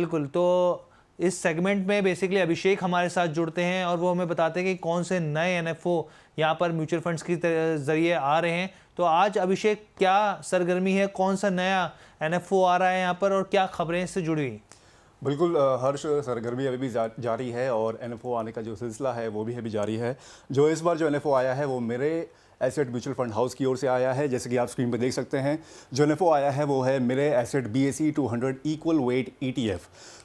बिल्कुल। तो इस सेगमेंट में बेसिकली अभिषेक हमारे साथ जुड़ते हैं और वो हमें बताते हैं कि कौन से नए एनएफओ यहाँ पर म्यूचुअल फंड्स के ज़रिए आ रहे हैं। तो आज अभिषेक क्या सरगर्मी है, कौन सा नया एनएफओ आ रहा है यहाँ पर और क्या खबरें इससे जुड़ी हुई? बिल्कुल हर्ष, सरगर्मी अभी भी जारी है और एनएफओ आने का जो सिलसिला है वो भी अभी जारी है। जो इस बार जो एनएफओ आया है वो मेरे एसेट म्यूचुअल फंड हाउस की ओर से आया है। जैसे कि आप स्क्रीन पर देख सकते हैं, जो एनएफओ आया है वो है मेरे asset BSE 200 equal weight ETF।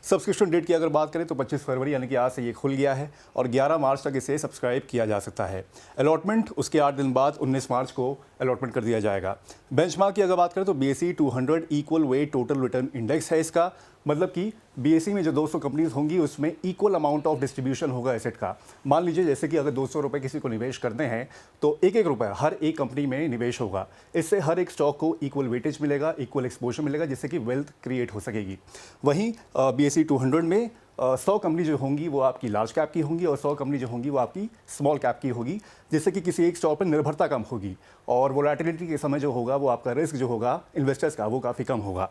Subscription date की अगर बात करें तो 25 फरवरी यानी कि आज से ये खुल गया है और 11 मार्च तक इसे सब्सक्राइब किया जा सकता है। अलॉटमेंट उसके 8 दिन बाद 19 मार्च को अलॉटमेंट कर दिया जाएगा। बेंचमार्क की अगर बात करें तो BSE 200 equal wait total return index है इसका। मतलब कि BSE में जो 200 कंपनीज होंगी उसमें इक्वल अमाउंट ऑफ डिस्ट्रीब्यूशन होगा एसेट का। मान लीजिए जैसे कि अगर 200 रुपये किसी को निवेश करते हैं तो एक रुपया हर एक कंपनी में निवेश होगा। इससे हर एक स्टॉक को इक्वल वेटेज मिलेगा, इक्वल एक्सपोजर मिलेगा, जिससे कि वेल्थ क्रिएट हो सकेगी। वहीं BSE 200 में 100 कंपनी जो होंगी वो आपकी लार्ज कैप की होंगी और 100 कंपनी जो होंगी वो आपकी स्मॉल कैप की होगी, जिससे कि किसी एक स्टॉक पर निर्भरता कम होगी और वोलेटिलिटी के समय जो होगा वो आपका रिस्क जो होगा इन्वेस्टर्स का वो काफ़ी कम होगा।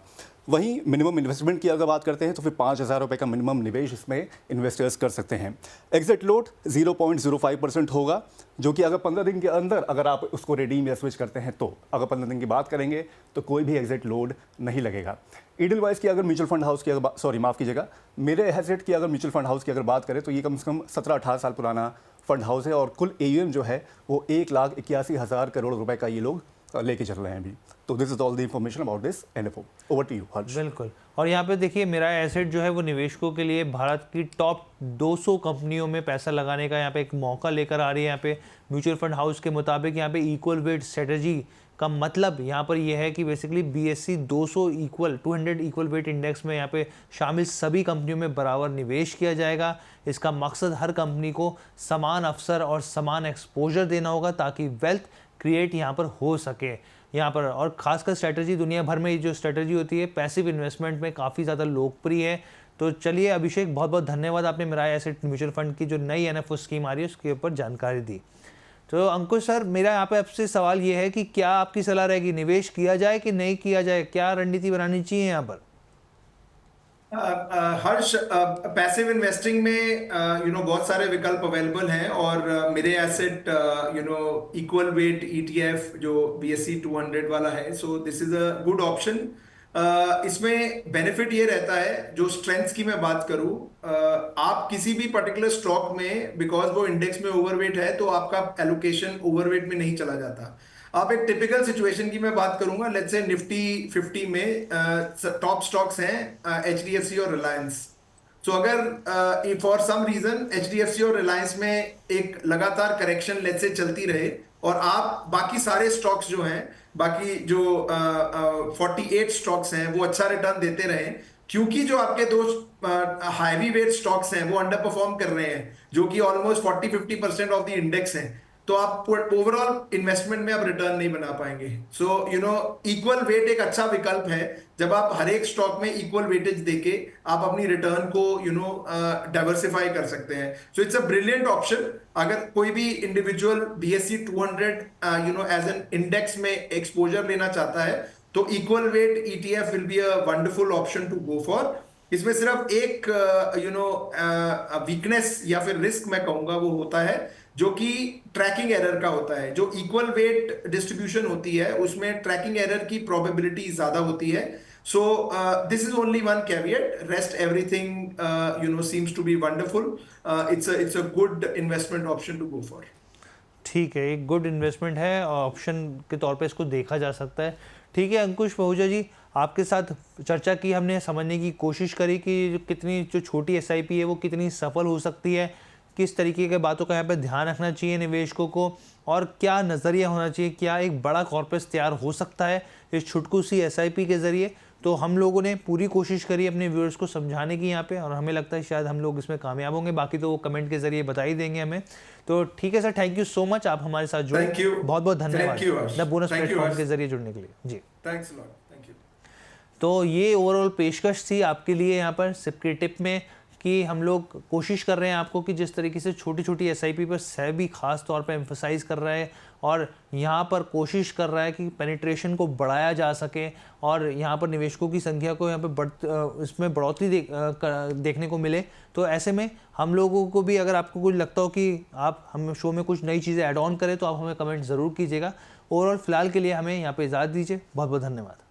वहीं मिनिमम इन्वेस्टमेंट की अगर बात करते हैं तो फिर 5,000 रुपये का मिनिमम निवेश इसमें इन्वेस्टर्स कर सकते हैं। एग्जिट लोड 0.05% होगा, जो कि अगर 15 दिन के अंदर अगर आप उसको रिडीम या स्विच करते हैं तो अगर 15 दिन की बात करेंगे तो कोई भी एग्जिट लोड नहीं लगेगा। ईडलवाइज की अगर म्यूचुअल फंड हाउस की अगर माफ़ कीजिएगा, मेरे एसेट की अगर म्यूचुअल फंड हाउस की अगर बात करें तो ये कम से कम 17-18 साल पुराना फंड हाउस है और कुल AUM जो है वो 1,81,000 करोड़ रुपए का ये लोग लेके चल रहे हैं अभी। तो this is all the information about this NFO. Over to you Harsh. बिल्कुल। और यहाँ पे देखिए, मेरा एसेट जो है वो निवेशकों के लिए भारत की टॉप 200 कंपनियों में पैसा लगाने का यहाँ पे एक मौका लेकर आ रही है। यहाँ पे म्यूचुअल फंड हाउस के मुताबिक यहाँ पे इक्वल वेट स्ट्रेटजी का मतलब यहाँ पर यह है कि basically BSE 200 equal wait index में यहाँ पे शामिल सभी कंपनियों में बराबर निवेश किया जाएगा। इसका मकसद हर कंपनी को समान अवसर और समान एक्सपोजर देना होगा ताकि वेल्थ क्रिएट यहाँ पर हो सके यहाँ पर। और खासकर स्ट्रेटजी, दुनिया भर में जो स्ट्रेटजी होती है पैसिव इन्वेस्टमेंट में काफ़ी ज़्यादा लोकप्रिय है। तो चलिए अभिषेक, बहुत बहुत धन्यवाद, आपने मेरा एसेट म्यूचुअल फंड की जो नई एनएफओ स्कीम आ रही है उसके ऊपर जानकारी दी। तो अंकुश सर, मेरा यहाँ पे आपसे सवाल ये है कि क्या आपकी सलाह रहेगी, निवेश किया जाए कि नहीं किया जाए, क्या रणनीति बनानी चाहिए यहाँ पर? हर्ष, पैसिव इन्वेस्टिंग में बहुत सारे विकल्प अवेलेबल हैं और मेरे एसेट इक्वल वेट ETF जो BSE 200 वाला है, so this is a good option. इसमें बेनिफिट ये रहता है, जो स्ट्रेंथ्स की मैं बात करूं, आप किसी भी पर्टिकुलर स्टॉक में बिकॉज वो इंडेक्स में ओवरवेट है तो आपका एलोकेशन ओवरवेट में नहीं चला जाता। आप एक टिपिकल सिचुएशन की मैं बात करूंगा, लेट्स से निफ्टी 50 में टॉप स्टॉक्स हैं HDFC और रिलायंस। सो अगर फॉर सम रीजन HDFC और रिलायंस में एक लगातार करेक्शन लेट्स से चलती रहे और आप बाकी सारे स्टॉक्स जो हैं, बाकी जो 48 स्टॉक्स हैं वो अच्छा रिटर्न देते रहे, क्योंकि जो आपके दो हैवी वेट स्टॉक्स हैं वो अंडर परफॉर्म कर रहे हैं, जो कि ऑलमोस्ट 40-50% ऑफ द इंडेक्स हैं, तो आप ओवरऑल इन्वेस्टमेंट में आप रिटर्न नहीं बना पाएंगे। सो इक्वल वेट एक अच्छा विकल्प है। जब आप हर एक स्टॉक में इक्वल वेटेज देके आप अपनी रिटर्न को डाइवर्सिफाई कर सकते हैं। So it's a brilliant option. अगर कोई भी individual BSE 200 as an index में एक्सपोजर लेना चाहता है तो equal weight ETF will be a wonderful option to go for. इसमें सिर्फ एक वीकनेस या फिर रिस्क मैं कहूंगा वो होता है, जो कि ट्रैकिंग एरर का होता है। जो इक्वल वेट डिस्ट्रीब्यूशन होती है उसमें ट्रैकिंग एरर की प्रोबेबिलिटी ज्यादा होती है। So this is only one caveat, rest everything seems to be wonderful. It's a good investment option to go for. ठीक है, एक गुड इन्वेस्टमेंट है, ऑप्शन के तौर पे इसको देखा जा सकता है। ठीक है अंकुश पहुजा जी, आपके साथ चर्चा की, हमने समझने की कोशिश करी कि कितनी जो छोटी SIP है वो कितनी सफल हो सकती है, किस तरीके के बातों का यहाँ पे ध्यान रखना चाहिए निवेशकों को और क्या नज़रिया होना चाहिए, क्या एक बड़ा कॉर्पस तैयार हो सकता है इस छुटकू सी SIP के ज़रिए। तो हम लोगों ने पूरी कोशिश करी अपने व्यूअर्स को समझाने की यहाँ पे और हमें लगता है शायद हम लोग इसमें कामयाब होंगे, बाकी तो वो कमेंट के ज़रिए बता ही देंगे हमें। तो ठीक है sir, thank you so much, आप हमारे साथ जुड़े, बहुत बहुत धन्यवाद द बोनस प्लेटफॉर्म के ज़रिए जुड़ने के लिए जी। Thanks a lot, thank you. तो ये ओवरऑल पेशकश थी आपके लिए यहाँ पर सिप की टिप में कि हम लोग कोशिश कर रहे हैं आपको कि जिस तरीके से छोटी छोटी एसआईपी पर सेबी खास तौर पे एम्फसाइज कर रहा है और यहाँ पर कोशिश कर रहा है कि पेनिट्रेशन को बढ़ाया जा सके और यहाँ पर निवेशकों की संख्या को यहाँ पे इसमें बढ़ोतरी देखने को मिले। तो ऐसे में हम लोगों को भी, अगर आपको कुछ लगता हो कि आप हम शो में कुछ नई चीज़ें ऐड ऑन करें तो आप हमें कमेंट ज़रूर कीजिएगा। ओवरऑल फिलहाल के लिए हमें यहाँ पे इजाज़त दीजिए। बहुत बहुत धन्यवाद।